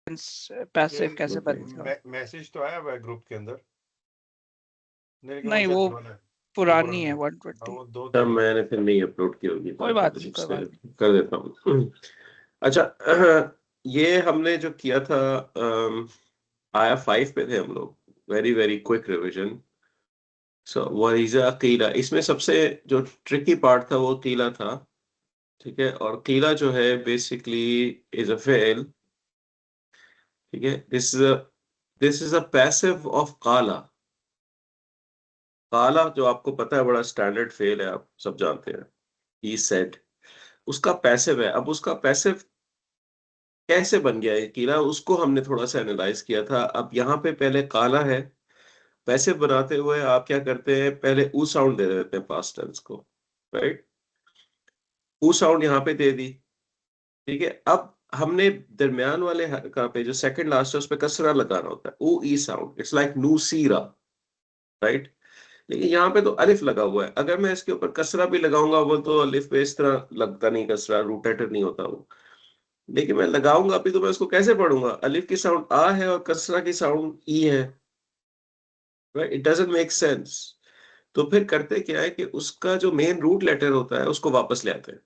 Passive कैसे बनेगा? Message तो आया हुआ है ग्रुप के अंदर। नहीं वो पुरानी है 120। मैंने फिर नहीं अपलोड की होगी, कोई बात नहीं, कोई बात नहीं, कर देता हूँ। अच्छा, ये हमने जो किया था, आया 5 पे थे हम लोग। Very very quick revision. So वरीजा कीला, इसमें सबसे जो ट्रिकी पार्ट था वो कीला था। ठीक है, और कीला जो है बेसिकली इज अ फेल। ठीक है, this is a passive of काला। काला जो आपको पता है बड़ा स्टैंडर्ड फेल है, आप सब जानते हैं। ही सेड, उसका पैसिव है। अब उसका पैसिव कैसे बन गया है कीला, उसको हमने थोड़ा सा एनालाइज किया था। अब यहाँ पे पहले काला है, पैसिव बनाते हुए आप क्या करते हैं, पहले ऊ साउंड दे देते हैं पास्ट टेंस को, राइट। ऊ साउंड यहाँ पे दे दी। ठीक है, अब हमने दरमियान वाले हरका पे जो सेकंड लास्ट है उस पे कसरा लगाना होता है, ऊ ई साउंड, इट्स लाइक नू सीरा, राइट। लेकिन यहाँ पे तो अलिफ लगा हुआ है, अगर मैं इसके ऊपर कसरा भी लगाऊंगा वो तो अलिफ पे इस तरह लगता नहीं, कसरा रूटेटेड नहीं होता वो। लेकिन मैं लगाऊंगा अभी तो मैं उसको कैसे पढ़ूंगा, अलिफ की साउंड आ है और कसरा की साउंड ई है, right. It doesn't make sense. तो फिर करते क्या है कि उसका जो मेन रूट लेटर होता है उसको वापस ले आते हैं।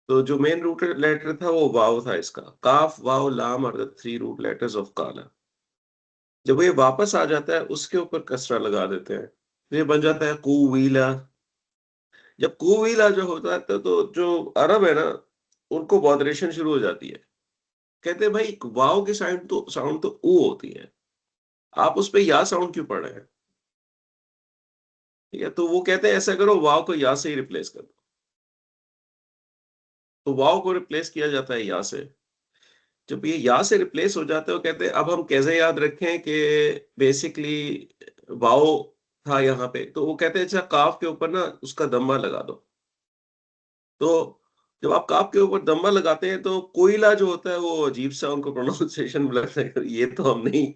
तो जो मेन रूट लेटर था वो वाव था, इसका काफ वाव लाम are the 3 root letters of काला। जब ये वापस आ जाता है उसके ऊपर कसरा लगा देते हैं, तो ये बन जाता है कुवीला। जब कुवीला जो होता है तो जो अरब है ना, उनको बॉदरेशन शुरू हो जाती है। कहते हैं भाई वाव की साउंड तो ऊ होती है, आप उस पे या साउंड क्यों पढ़ रहे हैं। ठीक है, तो वो कहते हैं ऐसा करो, वाव को या से ही रिप्लेस कर दो। तो वाव को रिप्लेस किया जाता है या से। जब ये या से रिप्लेस हो जाता है, वो कहते हैं अब हम कैसे याद रखें कि बेसिकली वाव था यहाँ पे, तो वो कहते हैं अच्छा काफ के ऊपर ना उसका दम्मा लगा दो। तो जब आप काफ के ऊपर दम्मा लगाते हैं तो कोयला जो होता है वो अजीब सा उनको प्रोनाउंसिएशन लगता है, ये तो हम नहीं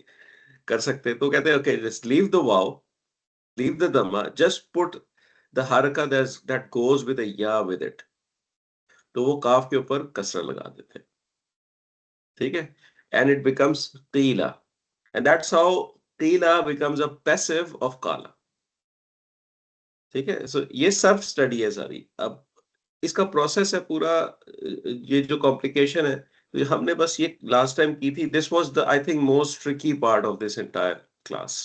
कर सकते। तो कहते हैं okay just leave the wow, leave the दम्मा, जस्ट पुट द हरका दैट गोज विद अ या विद इट। तो वो काफ के ऊपर कसरा लगा देते हैं। ठीक है, एंड इट बिकम्स कीला, एंड दैट्स हाउ कीला बिकम्स अ पैसिव ऑफ काला। ठीक है, सो ये सब स्टडी है सारी। अब इसका प्रोसेस है पूरा, ये जो कॉम्प्लिकेशन है तो हमने बस ये लास्ट टाइम की थी। This was the I think most tricky part of this entire class.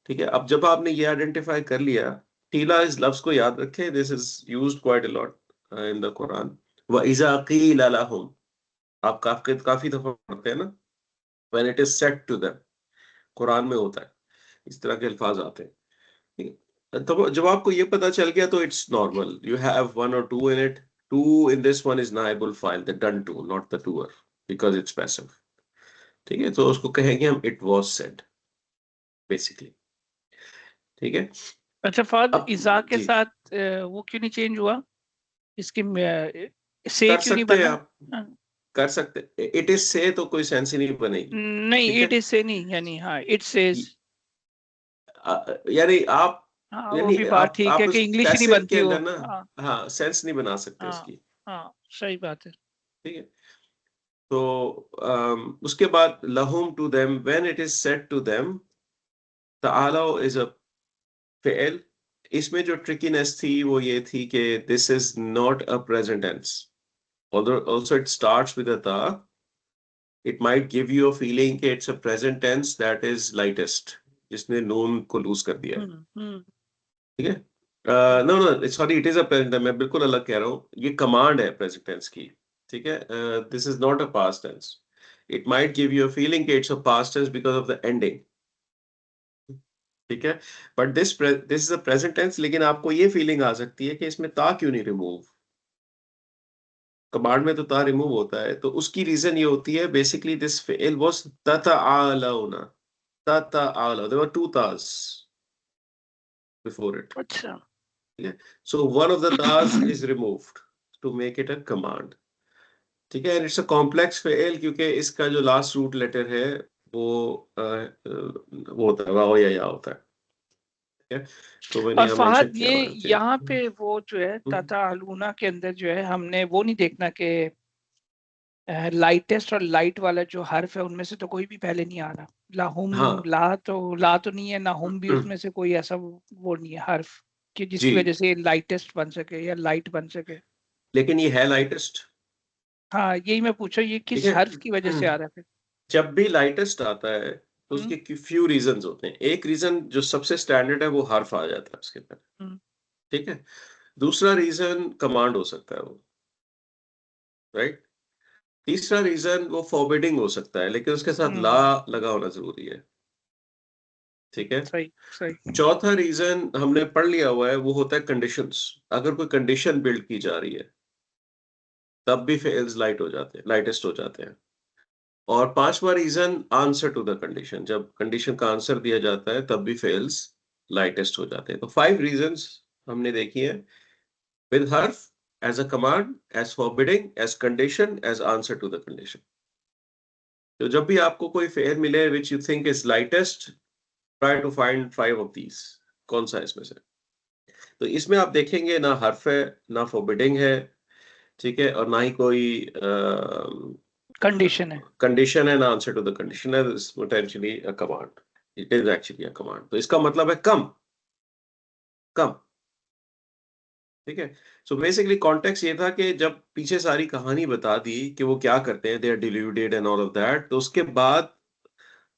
ठीक है, अब जब आपने ये आइडेंटिफाई कर लिया, टीला इस लफ्ज को याद रखें, this is used quite a lot in the Quran. व इजा कीला लहुम, आप काफी दफा पढ़ते हैं ना, when it is said to them, Quran में होता है, इस तरह के अल्फाज आते हैं। ठीक है? तो जब आपको ये पता चल गया तो it's normal, you have one और two in it. Two in this one is नाइबुल फाइल, the done to, not the doer, because it's passive. ठीक है, तो उसको कहेंगे हम इट वाज सेड बेसिकली। ठीक है, अच्छा फाद अब इजा के जी साथ वो क्यों नहीं चेंज हुआ, इसकी से कर क्यों नहीं सकते हैं बना? आप, कर सकते। इट इज से तो कोई सेंस ही नहीं बनेगी। नहीं ठीक है, इट इज से नहीं, यानी हाँ इट सेज, यानी आप, हाँ वो यानी भी बात ठीक आप है कि उस इंग्लिश ही नहीं पैसिव के बनती वो। अंदर ना, हाँ हाँ सेंस नहीं बना सकते हाँ उसकी। हाँ सही बात है। ठीक है, तो उसके बाद lahum to them, when it is said to them, ta'ala is a fi'l। इसमें जो ट्रिकीनेस थी वो ये थी कि this is not a present tense, although also it starts with a ta, it might give you a feeling कि it's a present tense that is lightest, जिसने नून को लूज कर दिया है। हम्म। ठीक है, no no sorry, it is a present, मैं बिल्कुल अलग कह रहा हूँ, ये कमांड है प्रेजेंट टेंस की। ठीक है, this is not a past tense. It might give you a feeling कि it's a past tense because of the ending. ठीक है, but this is a present tense, लेकिन आपको ये फीलिंग आ सकती है कि इसमें ता क्यों नहीं रिमूव, कमांड में तो ता रिमूव होता है। तो उसकी रीजन ये होती है बेसिकली दिस फेल वाज ततआलौना, ततआलौ, देयर वर टू तास बिफोर इट। अच्छा So one of the tas is removed to make it a command. ठीक है, इट्स अ कॉम्प्लेक्स फेल क्योंकि इसका जो लास्ट रूट लेटर है वो वो होता है वाओ या होता है। ठीक है, तो मैंने और यहाँ मेंशन फहद किया ये हुआ है। जी यहाँ पे वो जो है तथा अलूना के अंदर जो है हमने वो नहीं देखना कि लाइटेस्ट और लाइट वाला जो हर्फ है उनमें से तो कोई भी पहले नहीं आ रहा। लाहुम, हाँ ला तो नहीं है, ना हुम भी उसमें से कोई ऐसा वो नहीं है हर्फ कि जिसकी जी, वजह से लाइटेस्ट बन सके या लाइट बन सके। लेकिन ये है लाइटेस्ट। हाँ, यही मैं पूछा, ये ठीक किस है, हर्फ की वजह से आ रहा है फिर? जब भी लाइटेस्ट आता है तो हम्म, उसके फ्यू रीजंस होते हैं। एक रीजन जो सबसे स्टैंडर्ड है वो हर्फ आ जाता है उसके अंदर, हम्म, ठीक है। दूसरा रीजन कमांड हो सकता है वो, राइट। तीसरा रीजन वो फॉरबिडिंग हो सकता है, लेकिन उसके साथ ला हम्म, लगा होना जरूरी है, ठीक है। सही सही। चौथा रीजन हमने पढ़ लिया हुआ है, वो होता है कंडीशंस। अगर कोई कंडीशन बिल्ड की जा रही है तब भी फेल्स लाइट हो जाते हैं, लाइटेस्ट हो जाते हैं। और पांचवा reason answer to the condition, जब कंडीशन का आंसर दिया जाता है तब भी फेल्स लाइटेस्ट हो जाते हैं। तो 5 रीजंस हमने देखी है, विद हर्फ, as a command, as forbidding, as condition, as answer to the condition. तो जब भी आपको कोई फेल मिले which you think is lightest, try to find 5 of these, कौन सा है इसमें से। तो इसमें आप देखेंगे ना हर्फ है, ना फॉरबिडिंग है, ठीक है, और ना ही कोई कंडीशन है। कंडीशन है, ना आंसर टू द कंडीशन है। It's potentially a command, it is actually a command. तो इसका मतलब है कम, कम, ठीक है। सो बेसिकली कॉन्टेक्स्ट ये था कि जब पीछे सारी कहानी बता दी कि वो क्या करते हैं, they are deluded and all of that, तो उसके बाद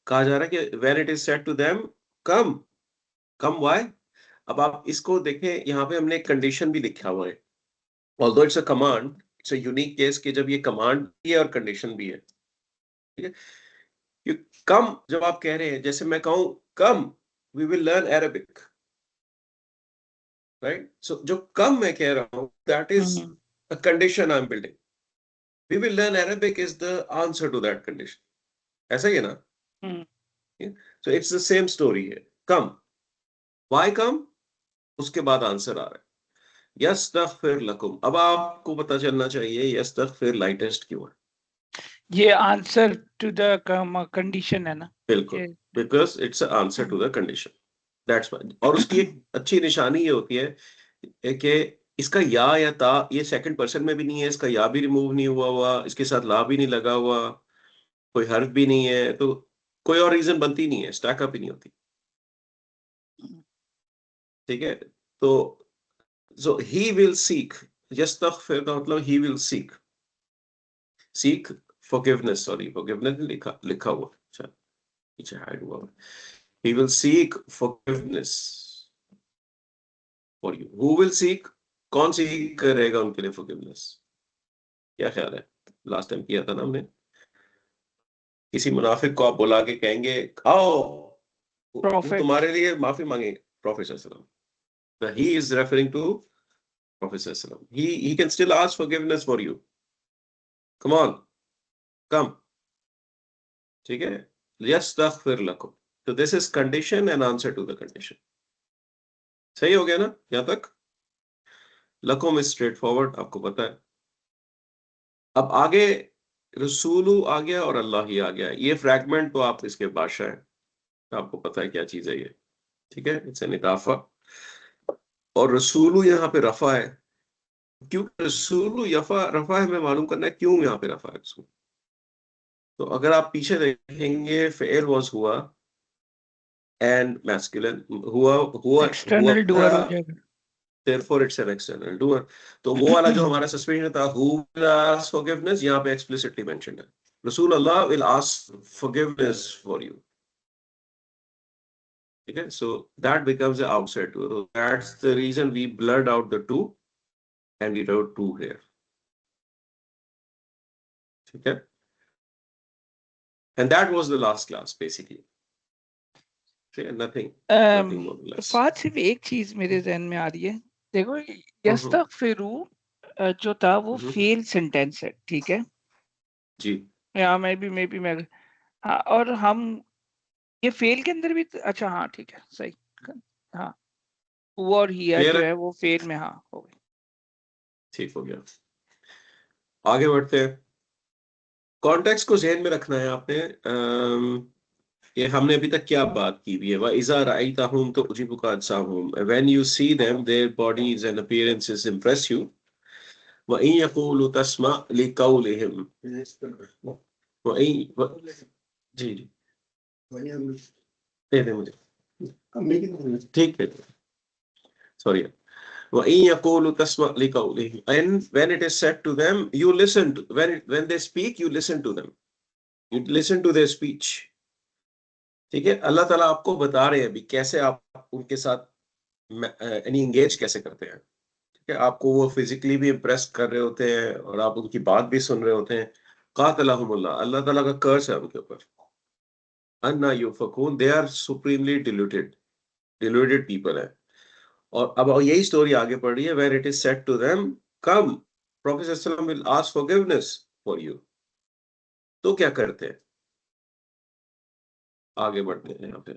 कहा जा रहा है कि when it is said to them come, come why. अब आप इसको देखें, यहाँ पे हमने एक कंडीशन भी लिखा हुआ है, although it's a command, it's a unique case कि जब ये कमांड भी है और कंडीशन भी है, ठीक है। ये कम जब आप कह रहे हैं, जैसे मैं कहूं come we will learn Arabic, right. So जो कम मैं कह रहा हूं that is hmm, a condition I am building, we will learn Arabic is the answer to that condition. ऐसा ही है ना? Hmm, so it's the same story है, कम, व्हाई कम, उसके बाद आंसर आ रहा है यस्तगफिर लकुम। अब आपको पता चलना चाहिए यस्तगफिर लाइटेस्ट क्यों है। ये आंसर टू द कंडीशन है ना? बिल्कुल, ये because it's answer to hmm, the condition, that's why. और उसकी एक अच्छी निशानी ये होती है कि इसका या ता ये सेकंड पर्सन में भी नहीं है, इसका या भी रिमूव नहीं हुआ हुआ, इसके साथ ला भी नहीं लगा हुआ, कोई हर्फ भी नहीं है, तो कोई और रीजन बनती नहीं है, स्टैक अप ही नहीं होती, ठीक है। तो सो ही विल सीक, यस्तगफिर का मतलब he will seek, seek forgiveness, sorry forgiveness लिखा लिखा हुआ, अच्छा पीछे हाइड हुआ, he will seek forgiveness for you, who will seek, कौन सीख करेगा उनके लिए forgiveness, क्या ख्याल है? लास्ट टाइम किया था ना हमने, किसी मुनाफिक को आप बुला के कहेंगे आओ, वो प्रॉफिट। तुम्हारे लिए माफी मांगेंगे, प्रोफेसर सल्लम, he is referring to prophet सल्लम, he can still ask forgiveness for you, come on, come, ठीक है। यस्तगफिर लकुम, तो this is condition and answer to the condition. सही हो गया ना यहां तक? लकुम इज स्ट्रेट फॉरवर्ड, आपको पता है। अब आगे रसूलू आ गया और अल्लाह ही आ गया, ये फ्रैगमेंट तो आप इसके बादशाह हैं, आपको पता है क्या चीज है ये, ठीक है। इट्स एन इदाफा, और रसूलू यहाँ पे रफा है, क्यों रसूलू यफा रफा है, हमें मालूम करना है क्यों यहाँ पे रफा है रसूल। तो अगर आप पीछे देखेंगे फेल वाज हुआ एंड मैस्कुलिन, हुआ हुआ हुआ एक्सटर्नल डूअर हो था, जाएगा। therefore it's an external doer। तो वो वाला जो हमारा सस्पेंशन था, who will ask forgiveness, यहाँ पे explicitly mentioned है, रसूल अल्लाह will ask forgiveness for you, ठीक है। so that becomes the outside doer, so that's the reason we blurred out the two and we wrote two here, ठीक है। and that was the last class basically, okay? nothing more or less। फात सिर्फ एक चीज मेरे जहन में आ रही है। देखो, हम्म यस्तगफिरू जो था वो हम्म, फेल सेंटेंस है, ठीक है। जी या मैं हाँ, और हम ये फेल के अंदर भी अच्छा, हाँ ठीक है, सही। हाँ, हुआ और हिया क्लियर जो है, है वो फेल में हाँ हो गई। ठीक हो गया। आगे बढ़ते हैं, कॉन्टेक्स्ट को ज़हन में रखना है आपने। ये हमने अभी तक क्या बात की हुई है, वइज़ा रअयतहुम तुअजिबुका अजसामुहुम, when you see them their bodies and appearances impress you, वइन यक़ूलु तस्मा लिक़ौलिहिम, जी जी दे दे मुझे, ठीक है, सॉरी। वइन यक़ूलु तस्मा लिक़ौलिहिम, and when it is said to them, you listen to, when they speak, you listen to them, you listen to their speech। ठीक है, अल्लाह ताला आपको बता रहे हैं अभी कैसे आप उनके साथ यानी एंगेज कैसे करते हैं। ठीक है, आपको वो फिजिकली भी इम्प्रेस कर रहे होते हैं और आप उनकी बात भी सुन रहे होते हैं। कातलहुमुल्लाह, अल्लाह ताला का कर्स है उनके ऊपर। अन्ना युफकून, they are supremely deluded people है। और अब यही स्टोरी आगे बढ़ रही है, where it is said to them come prophet सल्लल्लाहु अलैहि वसल्लम will ask forgiveness for you. तो क्या करते हैं, आगे बढ़ते हैं यहाँ पे।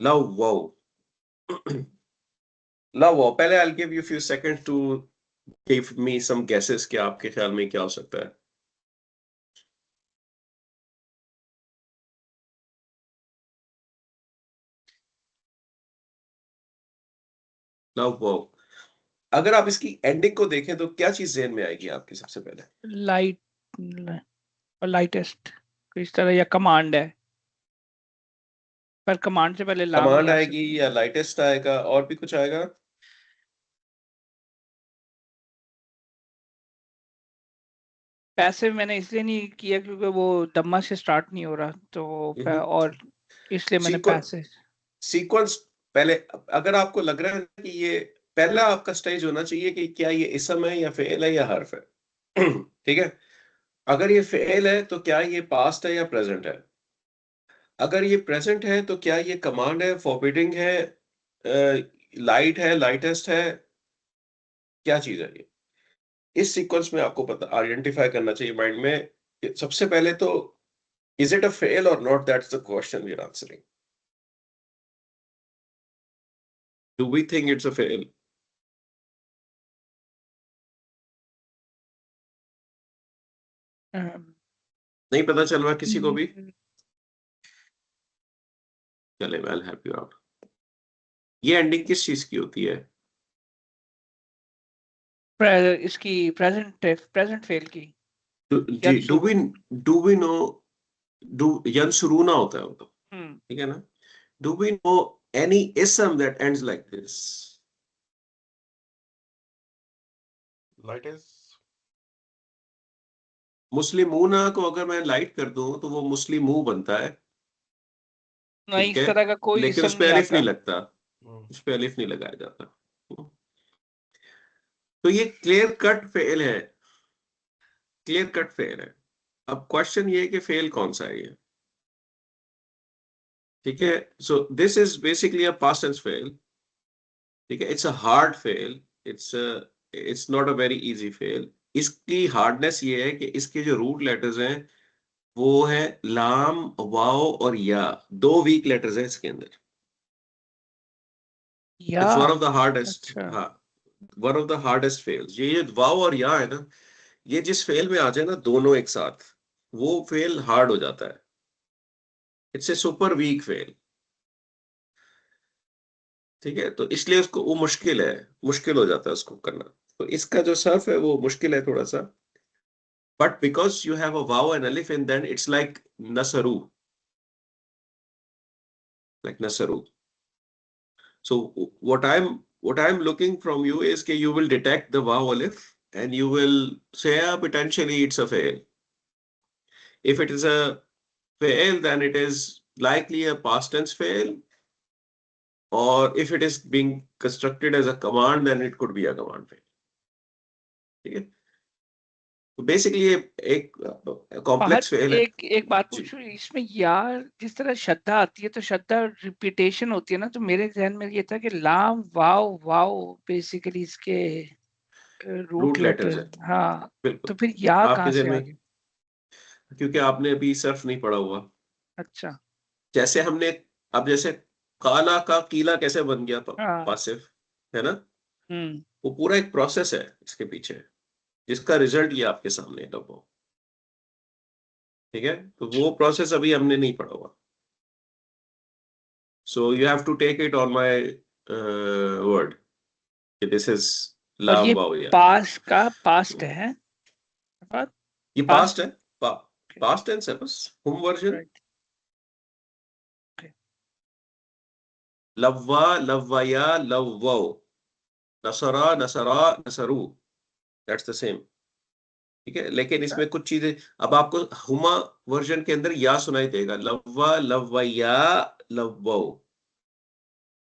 लव वाओ लव वाओ, पहले I will give you few seconds to give me some guesses कि आपके ख्याल में क्या हो सकता है। लव वाओ, अगर आप इसकी एंडिंग को देखें तो क्या चीज ज़हन में आएगी आपके सबसे पहले? लाइट और लाइटेस्ट इस तरह, या कमांड है, पर कमांड से पहले लाम कमांड या आएगी या लाइटेस्ट आएगा और भी कुछ आएगा? पैसे मैंने इसलिए नहीं किया क्योंकि वो दम्मा से स्टार्ट नहीं हो रहा, तो और इसलिए मैंने पैसे। सीक्वेंस पहले, अगर आपको लग रहा है कि ये पहला आपका स्टेज होना चाहिए कि क्या ये इसम है या फेल है या हर्फ है। ठीक है, अगर ये फेल है तो क्या ये पास्ट है या प्रेजेंट है। अगर ये प्रेजेंट है तो क्या ये कमांड है, फॉरबिडिंग है, लाइट है, लाइटेस्ट है, क्या चीज है ये। इस सीक्वेंस में आपको पता आइडेंटिफाई करना चाहिए माइंड में। सबसे पहले तो इज इट अ फेल और not, that's the question we are answering. Do we think it's a फेल? नहीं पता चल रहा किसी को भी? चले, वेल हेल्प यू आउट। ये एंडिंग किस चीज की होती है? इसकी प्रेजेंट फेल की। जी, डू वी नो, डू यंसुरूना होता है वो तो, ठीक है ना। डू वी नो एनी इसम that ends like this? Light is मुस्लिमूना को अगर मैं लाइट कर दूं तो वो मुस्लिमू बनता है, नहीं, ठीक इस है, तरह का कोई लेकिन इसम उस पे नहीं अलिफ आता। नहीं लगता, उस पे अलिफ नहीं लगाया जाता। तो ये क्लियर कट फेल है, क्लियर कट फेल है। अब क्वेश्चन ये है कि फेल कौन सा है ये। ठीक है, so this is basically a past tense फेल। ठीक है, इट्स अ हार्ड फेल, it's not a very easy फेल। इसकी हार्डनेस ये है कि इसके जो रूट लेटर्स हैं वो है लाम, वाओ और या। दो वीक लेटर्स हैं इसके अंदर। या it's one of the hardest, अच्छा, हाँ, one of the hardest fails. ये वाओ और या है ना, ये जिस फेल में आ जाए ना दोनों एक साथ, वो फेल हार्ड हो जाता है। इट्स ए सुपर वीक फेल। ठीक है, तो इसलिए उसको वो मुश्किल है, मुश्किल हो जाता है उसको करना। तो इसका जो सर्फ है वो मुश्किल है थोड़ा सा, but because you have a वाओ एंड अलिफ इन, देन इट्स लाइक नसरू, like nasaru. So what I'm looking from you is that you will detect the vaw alif and you will say potentially it's a fail. If it is a fail, then it is likely a past tense fail, or if it is being constructed as a command, then it could be a command fail. ठीक है, तो basically ये एक बाहर complex fail है। एक बात पूछूं, इसमें यार जिस तरह श्रद्धा आती है तो श्रद्धा रिपीटेशन होती है ना, तो मेरे ध्यान में ये था कि लाम वाव वाव बेसिकली इसके रूट रूट लेटर्स लेटर। है, हाँ, बिल्कुल तो फिर या आपके कहाँ जहन से आ में, गया? क्योंकि आपने अभी सर्फ नहीं पढ़ा हुआ। अच्छा, जैसे हमने, अब जैसे काला का कीला कैसे बन गया हाँ, पासिव, है ना, हम्म, वो पूरा एक प्रोसेस है इसके पीछे, जिसका रिजल्ट ये आपके सामने है वो। ठीक है, तो वो प्रोसेस अभी हमने नहीं पढ़ा हुआ। So you have to take it on my word. This is और ये लाम वाओ या। पास का पास्ट है ये पास्ट पास्ट है, पास्ट टेंस है बस, होम वर्जन। राइट। लव्वा लव्वाया लव्वो, नसरा नसरा नसरू, दैट्स द सेम। ठीक है, लेकिन इसमें कुछ चीजें, अब आपको हुमा वर्जन के अंदर या सुनाई देगा, लव्वा लव्वया लव्वो।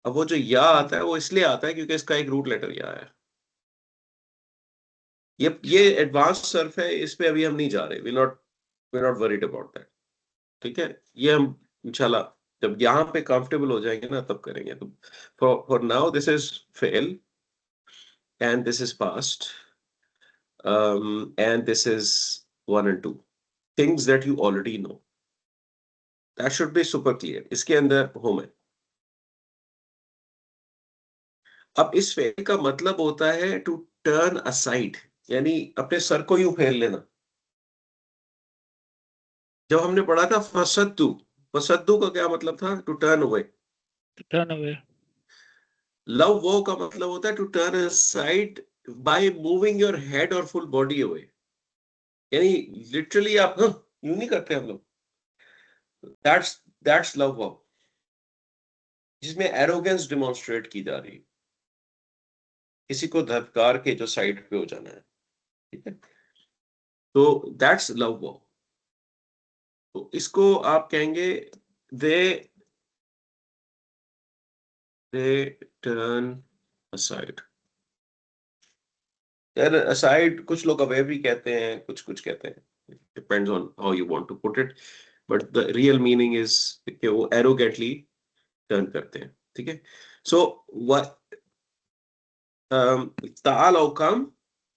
अब वो जो या आता है वो इसलिए आता है क्योंकि इसका एक रूट लेटर या है। ये एडवांस सर्फ है, इस पे अभी हम नहीं जा रहे, we not worried about that. ठीक है, ये हम इंशाल्लाह जब यहाँ पे कंफर्टेबल हो जाएंगे ना तब करेंगे। तो for now this is fail and this is past and this is 1 and 2 things that you already know, that should be super clear. इसके अंदर होम है। अब इस फेल का मतलब होता है टू टर्न असाइड, यानी अपने सर को यूं फेर लेना। जब हमने पढ़ा था फसद्दू, फसद्दू का क्या मतलब था? To turn away. Turn away. लव वो का मतलब होता है to turn aside by moving your head और फुल बॉडी अवे। यानी लिटरली आप यूं नहीं करते हम लोग, दैट्स लव वो, जिसमें एरोगेंस डिमॉन्स्ट्रेट की जा रही है, किसी को धत्कार के जो साइड पे हो जाना है। ठीक है, तो दैट्स लव वो। तो इसको आप कहेंगे दे टर्न असाइड। यार असाइड कुछ लोग अवे भी कहते हैं, कुछ कुछ कहते हैं, depends on how you want to put it, but the real meaning is कि वो एरोगेंटली टर्न करते हैं। ठीक है, so what ta'al or come,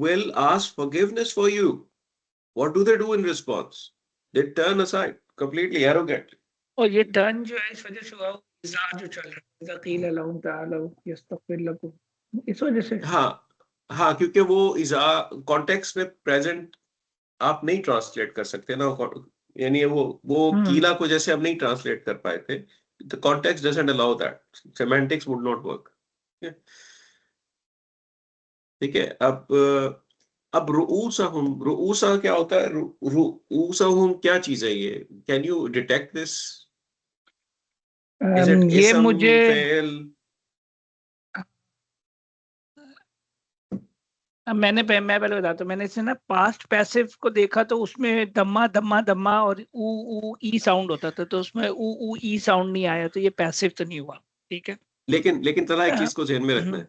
will ask forgiveness for you. What do they do in response? They turn aside, completely arrogant. और ये turn जो है इस वजह से हुआ, इज़ा जो चल रहा है, इज़ा क़ील लहुम तआलू यस्तग़फिर लकुम, इस वजह से। हाँ हाँ, क्योंकि वो इज़ा कॉन्टेक्स्ट में प्रेजेंट आप नहीं ट्रांसलेट कर सकते ना, यानी वो कीला को जैसे हम नहीं ट्रांसलेट कर पाए थे, the context doesn't allow that, semantics would not work. ठीक है, अब रुऊसा क्या होता है? रुऊसहुम क्या चीज है ये? Can you detect this? Is it ये इसम, मुझे फेल? मैं पहले बताता हूँ, मैंने इसे ना पास्ट पैसिव को देखा तो उसमें दम्मा दम्मा दम्मा और ऊ ई साउंड होता था, तो उसमें ऊ ई साउंड नहीं आया, तो ये पैसिव तो नहीं हुआ। ठीक है, लेकिन तरह एक चीज को ध्यान में रखना है।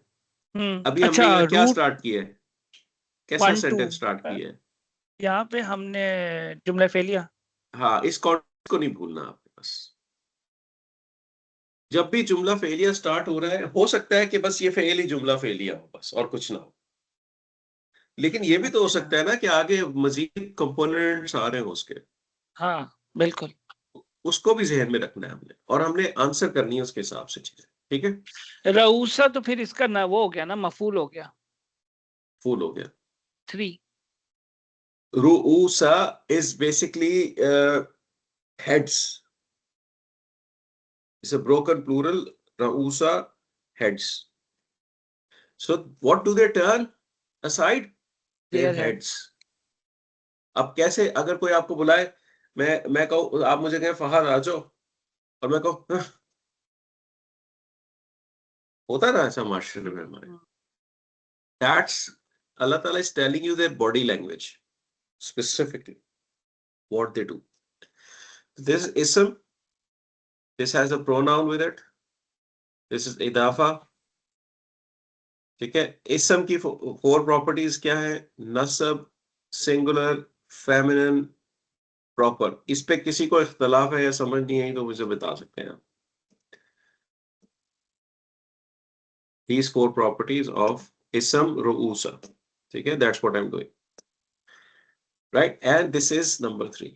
अभी हमने अच्छा, यहाँ क्या रूट स्टार्ट किया है, कैसा 1 2 सेंटेंस स्टार्ट किया है? यहाँ पे हमने जुमला फेलिया। हाँ, इस कॉन्टेक्स्ट को नहीं भूलना आपके पास। जब भी जुमला फेलियर स्टार्ट हो रहा है, हो सकता है कि बस ये फेल ही जुमला फेलिया हो, बस और कुछ ना हो, लेकिन ये भी तो हो अच्छा, सकता है ना कि आगे मजीद कंपोनेंट्स आ रहे हो उसके, हाँ बिल्कुल। उसको भी जहन में रखना है हमने, और हमने आंसर करनी है उसके हिसाब से चीजें। ठीक है, रऊसा तो फिर इसका ना वो हो गया ना, मफूल हो गया। फूल हो गया। 3 रुऊसा is basically heads, it's a broken plural, रुऊसा, heads. So what do they turn aside? Their their head. Heads. अब कैसे, अगर कोई आपको बुलाए, मैं कहूँ, आप मुझे कहें फहद आ जाओ, और मैं कहूँ "हाँ", होता ना ऐसा माशरे में हमारे, that's Allah Ta'ala is telling you their body language, specifically what they do. This ism, this has a pronoun with it, this is idafa। ठीक है, इसम की 4 प्रॉपर्टीज क्या है? नसब, सिंगुलर, फेमिनिन, प्रॉपर। इस पे किसी को इख्तलाफ है या समझ नहीं आई तो मुझे बता सकते हैं आप। These 4 properties of ism ru'usa, ठीक है, that's what I'm doing, right? And this is number 3,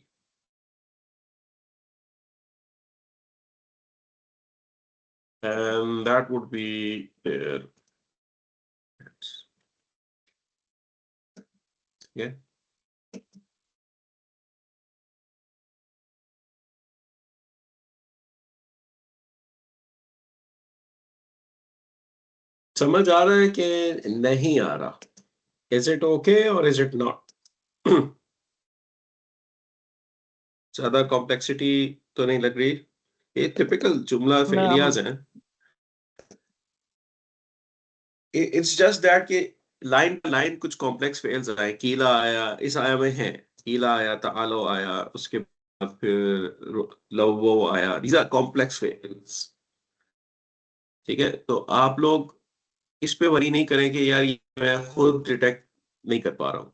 and that would be there. Yeah, समझ आ रहा है कि नहीं आ रहा? इज इट ओके और इज इट नॉट? ज्यादा कॉम्प्लेक्सिटी तो नहीं लग रही? ये टिपिकल जुमला फेलियर्स हैं। इट्स जस्ट दैट कि लाइन पर लाइन कुछ कॉम्प्लेक्स फेल्स आए। कीला आया, इस आया में है कीला आया, तालो आया, उसके बाद फिर लवो आया। दीज आर कॉम्प्लेक्स फेल्स। ठीक है, तो आप लोग इस पे वरी नहीं करें कि यार ये मैं खुद डिटेक्ट नहीं कर पा रहा हूँ।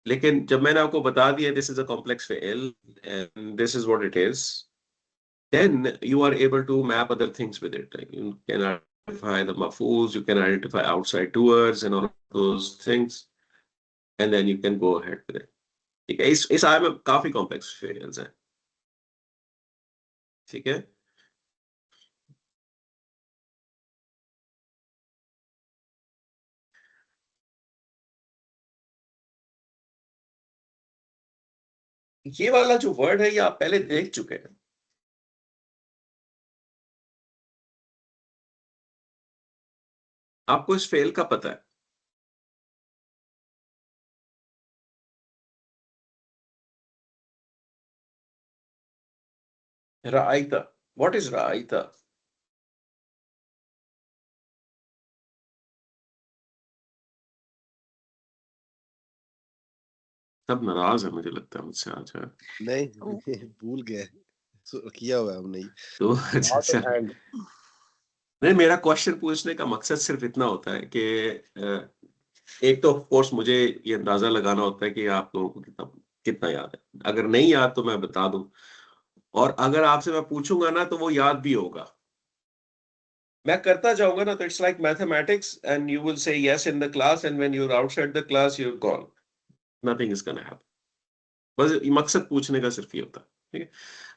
लेकिन जब मैंने आपको बता दिया this is a complex fail and this is what it is, then you are able to map other things with it. Like you can identify the mafools, you can identify outside doers and all of those things, and then you can go ahead with it. ठीक है, इस आय में काफी complex failures हैं। ठीक है, ये वाला जो वर्ड है ये आप पहले देख चुके हैं। आपको इस फेल का पता है। Raita, what is raita? सब नाराज है मुझे लगता है मुझसे आज। नहीं भूल गए, किया हुआ है हमने ही। तो अच्छा, नहीं, मेरा क्वेश्चन पूछने का मकसद सिर्फ इतना होता है कि एक तो ऑफ कोर्स मुझे ये अंदाजा लगाना होता है कि आप लोगों को कितना कितना याद है। अगर नहीं याद तो मैं बता दूं, और अगर आपसे मैं पूछूंगा ना तो वो याद भी होगा। मैं करता जाऊंगा ना तो it's like mathematics and you will say yes in the class and when you are outside the class you are gone, nothing is gonna happen. बस मकसद पूछने का सिर्फ ये होता है। ठीक है,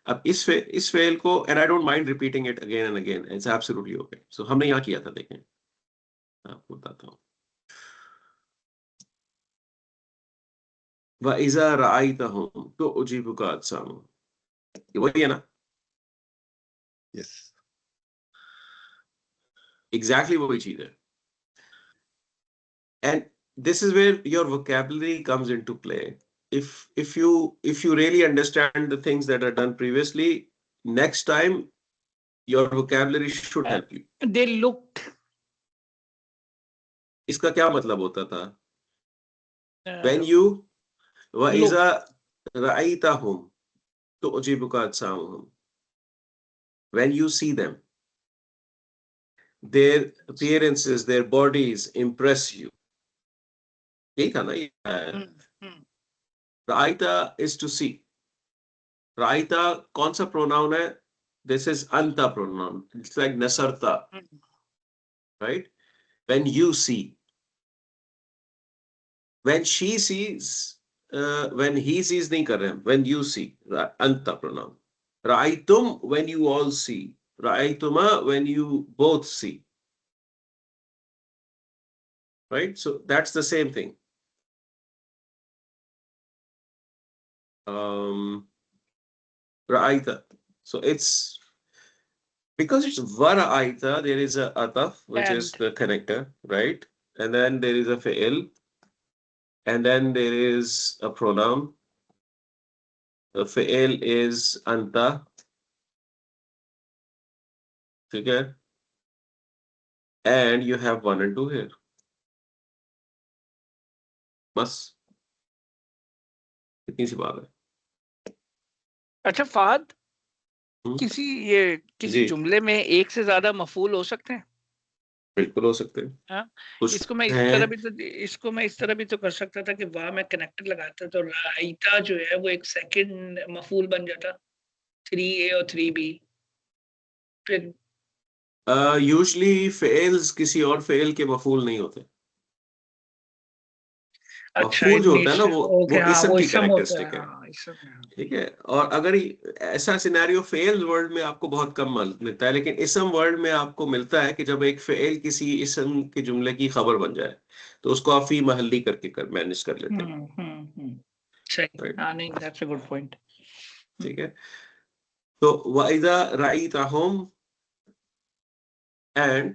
अब इस फेल को, and I don't mind repeating it again and again, it's absolutely okay. So हमने यहाँ किया था, देखें आपको बताता हूँ। वइज़ा रअयतहुम तुअजिबुका अजसामुहुम, ये वही है ना? यस, एग्जैक्टली वही चीज है। And this is where your vocabulary comes into play. If you really understand the things that are done previously, next time your vocabulary should help you. They looked. इसका क्या मतलब होता था? When you वइज़ा रअयतहुम तुअजिबुका अजसामुहुम, when you see them, their appearances, their bodies impress you. यही था ना ये? रअयता is to see. रअयता कौन सा प्रोनाउन है? This is anta pronoun. It's like nasarta, right? When you see, when she sees, when he sees नहीं कर रहे हैं, when you see, anta pronoun. रअयतुम when you all see, रअयतुमा when you both see, right? So that's the same thing. Ra'aita. So it's because it's vara'aita, there is a ataf, which is the connector, right? And then there is a fi'il, and then there is a pronoun. The fi'il is anta. Okay? And you have 1 and 2 here. बस इतनी सी बात है। अच्छा Fahd, किसी जुमले में एक से ज्यादा मफूल हो सकते हैं? बिल्कुल हो सकते हैं। हाँ, इसको मैं इस तरह भी तो कर सकता था कि वाह मैं कनेक्टर लगाता तो राइता जो है वो एक सेकंड मफूल बन जाता, 3A और 3B। फिर यूजुअली फेल्स किसी और फेल के मफूल नहीं होते। मफूल जो होता है ना वो इसम की कैरेक्टरिस्टिक है। ठीक है, और अगर ऐसा सिनेरियो फेल वर्ड में आपको बहुत कम मिलता है, लेकिन इसम वर्ड में आपको मिलता है कि जब एक फेल किसी इसम के जुमले की खबर बन जाए तो उसको आप फी महल्ली करके मैनेज कर लेते हैं। नहीं, दैट्स अ गुड पॉइंट। ठीक है, तो वइज़ा रअयतहुम, and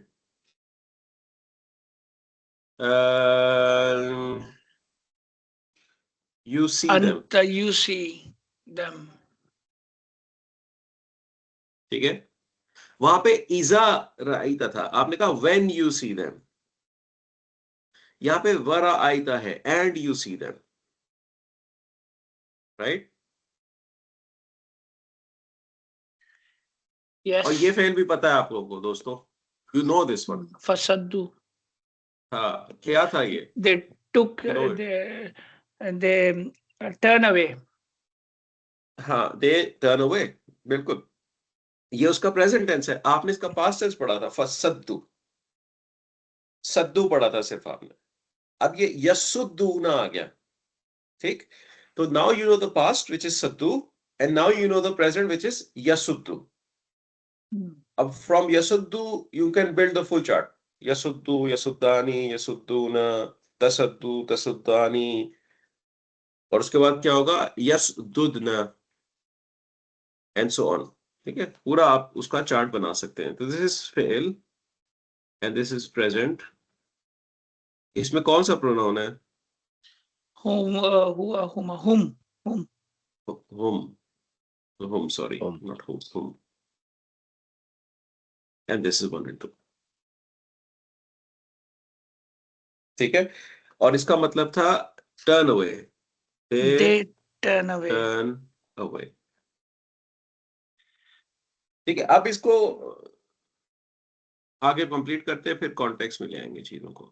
You see them. Anta you see them. ठीक है, वहां पे इजा राइता था, आपने कहा व्हेन यू सी देम, यहां पे वरा आइता है and you see them, right. Yes. और ये फेल भी पता है आप लोगों को दोस्तों, you know this one. Fasaddu. हाँ, क्या था ये? They took You know they turn away. हाँ, दे टर्न अवे, बिल्कुल। ये उसका प्रेजेंट टेंस है, आपने इसका पास्ट टेंस पढ़ा था, फसद्दू, सद्दू पढ़ा था सिर्फ आपने। अब ये यसुद्दूना आ गया, ठीक। तो now you know the past which is सद्दू, and now you know the present which is यसुद्दू। अब फ्रॉम यसुद्दू you can build the full chart, यसुद्दू, यसुद्दानी, यसुद्दूना, तसद्दू, तसुद्दानी, और उसके बाद क्या होगा, यसदुदना, एंड सो ऑन। ठीक है, पूरा आप उसका चार्ट बना सकते हैं। तो this is fail and this is present. इसमें कौन सा प्रोनाउन है? Whom, हुआ, whom, whom. Whom, sorry, Whom. not whom. And this is 1 and 2. ठीक है, और इसका मतलब था turn away, They turn away. Turn away. ठीक है, अब इसको आगे कंप्लीट करते हैं, फिर कॉन्टेक्स्ट में ले आएंगे चीजों को।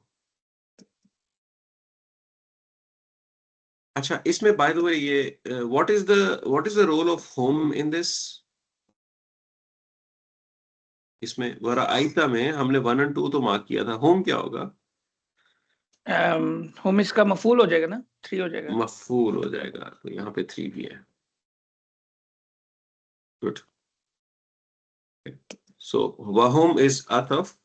अच्छा, इसमें बाय द वे ये what is the role of home in this? इसमें वरा आइता में हमने 1 और 2 तो मार्क किया था, होम क्या होगा? होम इसका मफूल हो जाएगा ना, 3 हो जाएगा। मफूल हो जाएगा, तो यहाँ पे 3 भी है। गुड। सो वहुम इज अतफ,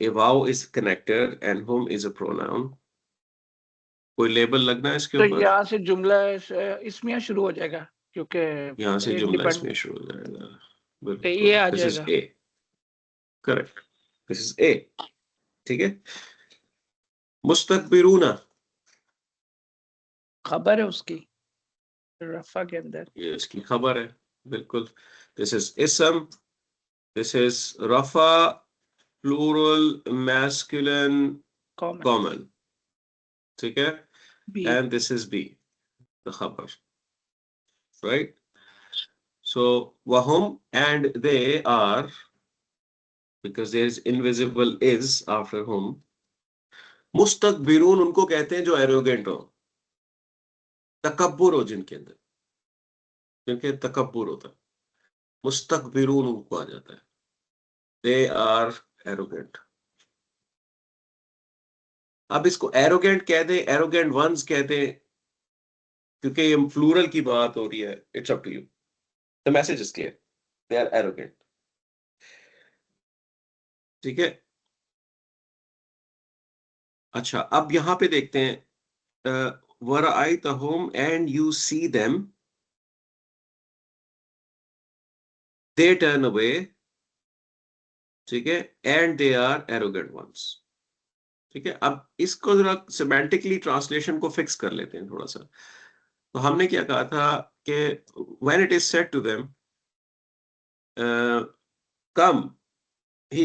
a वाव इज कनेक्टर एंड होम इज अ प्रोनाउन। कोई लेबल लगना है इसके तो ऊपर? यहाँ से जुमला इसमें शुरू हो जाएगा, क्योंकि यहाँ से एक जुमला डिपेंड, इसमें शुरू हो जाएगा, तो बिल्कुल। ये आ दिस इज जाएगा। ए, करेक्ट, दिस इज ए। ठीक है, मुस्तकबिरूना, खबर है उसकी रफा के अंदर। ये इसकी खबर है, बिल्कुल। दिस इज इसम, दिस इज रफा प्लूरल मैस्कुलिन कॉमन, ठीक है, B. And this is B, the खबर, राइट। सो वहुम and they are, because there is invisible is after whom, मुस्तकबिरून उनको कहते हैं जो एरोगेंट हो, तकब्बुर हो जिनके अंदर, जिनके तकब्बुर होता है, मुस्तकबिरून उनको आ जाता है, दे आर एरोगेंट। अब इसको एरोगेंट कह दे, एरोगेंट वंस कह दे, क्योंकि ये प्लूरल की बात हो रही है, it's up to you, the message is clear, they are arrogant. ठीक है, अच्छा अब यहां पे देखते हैं, वरअयतहुम and you see them, they turn away, ठीक है, and they are arrogant ones. ठीक है, अब इसको जरा सिमेंटिकली ट्रांसलेशन को फिक्स कर लेते हैं थोड़ा सा। तो हमने क्या कहा था कि when it is said to them come, he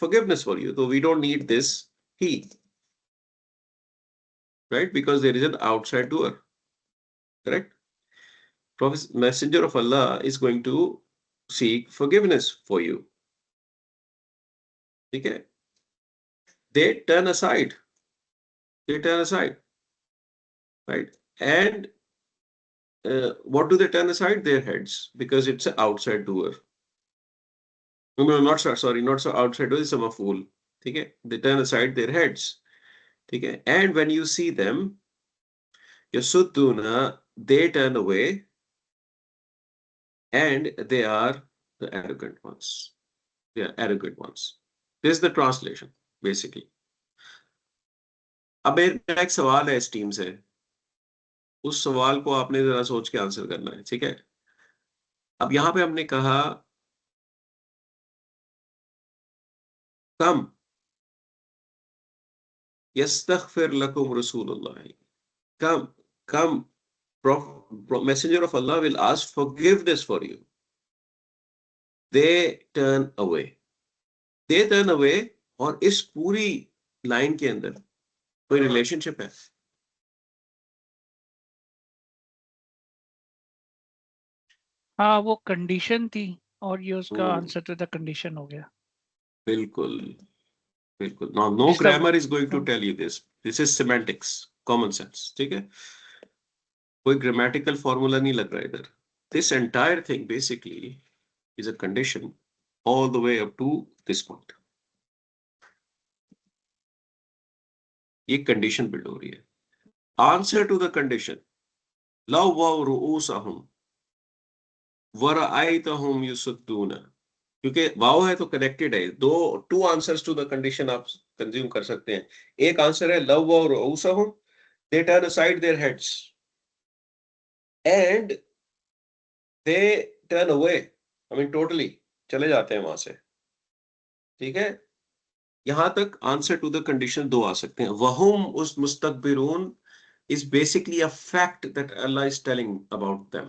forgiveness for you, so we don't need this he, right, because there is an outside doer, correct? Prophet, messenger of Allah is going to seek forgiveness for you. Okay, they turn aside, right, and what do they turn aside? Their heads, because it's an outside doer. No, not sorry, not so outside doer, it's a maf'ul. Okay, they turn aside their heads. Okay, and when you see them, yasudduna, they turn away, and they are the arrogant ones. They are arrogant ones. This is the translation, basically. अब मेरा एक सवाल है इस team से, उस सवाल को आपने जरा सोच के आंसर करना है, ठीक है? अब यहां पे हमने कहा कम यस्तगफिर लकुम रसूलुल्लाह, come, messenger of Allah will ask forgiveness for you. They turn away. और इस पूरी लाइन के अंदर कोई रिलेशनशिप है? हाँ, वो कंडीशन थी और ये उसका आंसर टू द कंडीशन हो गया। बिल्कुल बिल्कुल। Now no grammar is going to tell you this. This is semantics, common sense. ठीक है, कोई grammatical formula नहीं लग रहा इधर। This entire thing basically is a condition all the way up to this point. ये कंडीशन बिल्ड हो रही है। आंसर टू द कंडीशन, लव वाव रुऊसहुम वरआइतहुम युसद्दूना, क्योंकि वाव है तो कनेक्टेड है। Two answers to the condition आप कंज्यूम कर सकते हैं। एक आंसर है लव वाव रुऊसहुम, they turn aside their heads and they turn away, I mean totally चले जाते हैं वहां से। ठीक है, यहां तक आंसर टू द कंडीशन दो आ सकते हैं। वहुम उस मुस्तकबिरून is basically a fact that Allah is telling about them.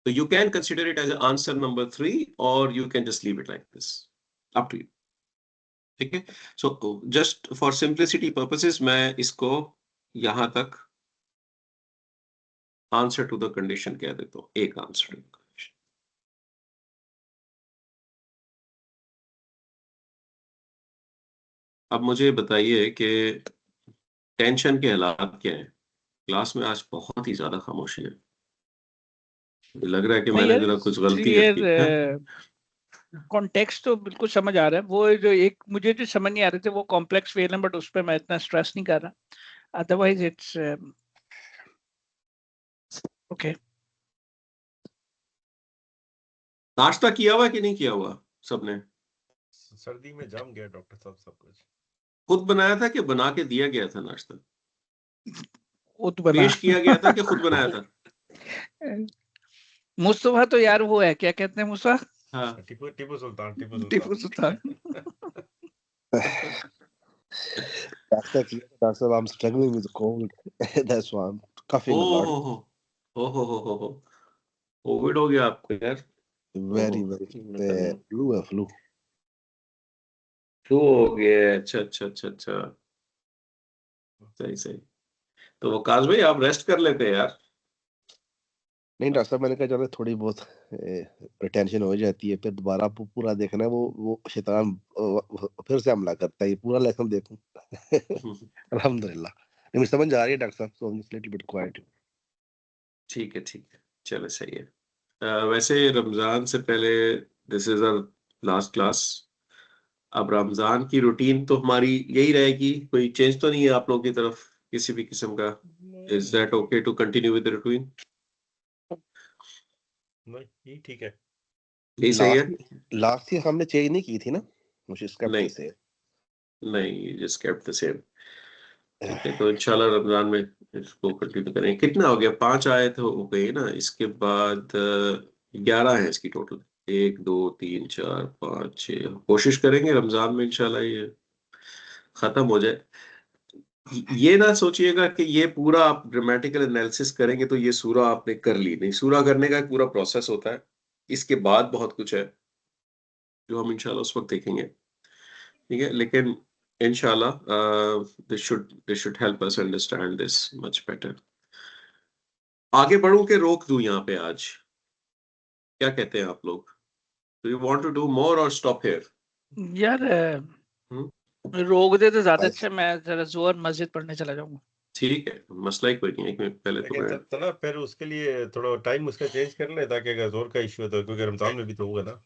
So you can consider it as answer number 3 or you can just leave it like this. Up to you. Okay? So just for simplicity purposes, मैं इसको यहां तक answer to the condition कह देता हूं, एक answer to the condition. अब मुझे बताइए कि टेंशन के हालात क्या है? क्लास में आज बहुत ही ज्यादा खामोशी है। लग रहा है कि मैंने जरा कुछ गलती की है। कॉन्टेक्स्ट तो बिल्कुल समझ आ रहा है। वो जो एक मुझे जो समझ नहीं आ रहे थे वो कॉम्प्लेक्स फेल है, बट उस पर मैं इतना स्ट्रेस नहीं कर रहा। Otherwise it's okay. नाश्ता किया हुआ कि नहीं किया हुआ सबने? सर्दी में जम गया डॉक्टर साहब सब कुछ। खुद बनाया था कि बना के दिया गया था नाश्ता? खुद बना पेश किया गया था कि खुद बनाया था? मुस्तफा तो यार वो है, क्या कहते हैं मुस्तफा? हाँ, टिपू सुल्तान। Doctor, I'm struggling with the cold. That's why I'm coughing a lot. ओहो, कोविड हो गया आपको यार? Very flu. फ्लू हो गया? अच्छा। सही। तो वकास भाई आप रेस्ट कर लेते हैं यार। नहीं डॉक्टर साहब, मैंने कहा चलो थोड़ी बहुत टेंशन हो जाती है, फिर दोबारा पूरा देखना है। वो शैतान फिर से हमला करता है। ये पूरा लेसन देखूं। अल्हम्दुलिल्लाह, मुझे समझ आ रही है डॉक्टर साहब, so I am little bit quiet. ठीक है, चलो सही है। वैसे रमजान से पहले this is our last class. अब रमजान की रूटीन तो हमारी यही रहेगी, कोई चेंज तो नहीं है आप लोगों की तरफ किसी भी किस्म का? Is that okay to continue with the routine? नहीं, ठीक है, यही सही है। लास्ट ईयर हमने चेंज नहीं की थी ना, मुझे नहीं, जस्ट केप्ट द सेम। ठीक है, तो इंशाल्लाह रमजान में इसको कंटिन्यू करेंगे। कितना हो गया? 5 आयत हो गई ना, इसके बाद 11 है इसकी टोटल। 1 2 3 4 5 6। कोशिश करेंगे रमजान में इंशाल्लाह ये खत्म हो जाए। ये ना सोचिएगा कि ये पूरा आप ग्रामेटिकल एनालिसिस करेंगे तो ये सूरा आपने कर ली, नहीं। सूरा करने का एक पूरा प्रोसेस होता है, इसके बाद बहुत कुछ है जो हम इंशाल्लाह उस वक्त देखेंगे। ठीक है, लेकिन इंशाल्लाह this should help us understand this much better. आगे बढ़ूं कि रोक दूं यहाँ पे आज? क्या कहते हैं आप लोग? Do you want to do more और स्टॉप हियर? यार रोक दे तो ज्यादा अच्छा, मैं जरा जोर मस्जिद पढ़ने चला जाऊंगा। ठीक है, मसला ही कोई नहीं है। एक मिनट पहले तो ना फिर उसके लिए थोड़ा टाइम उसका चेंज कर ले, ताकि अगर जोर का इश्यू है तो, क्योंकि रमजान में भी तो होगा ना।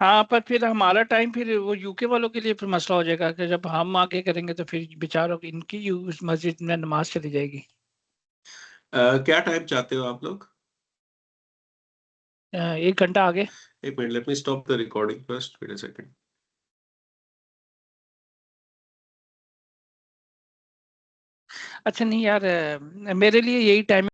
हाँ, पर फिर हमारा टाइम, फिर वो यूके वालों के लिए फिर मसला हो जाएगा कि जब हम आगे करेंगे तो फिर बेचारों की इनकी उस मस्जिद में नमाज चली जाएगी। क्या टाइम चाहते हो आप लोग? 1 घंटा आगे। एक minute, let me stop the recording first, wait a second. अच्छा नहीं यार, मेरे लिए यही टाइम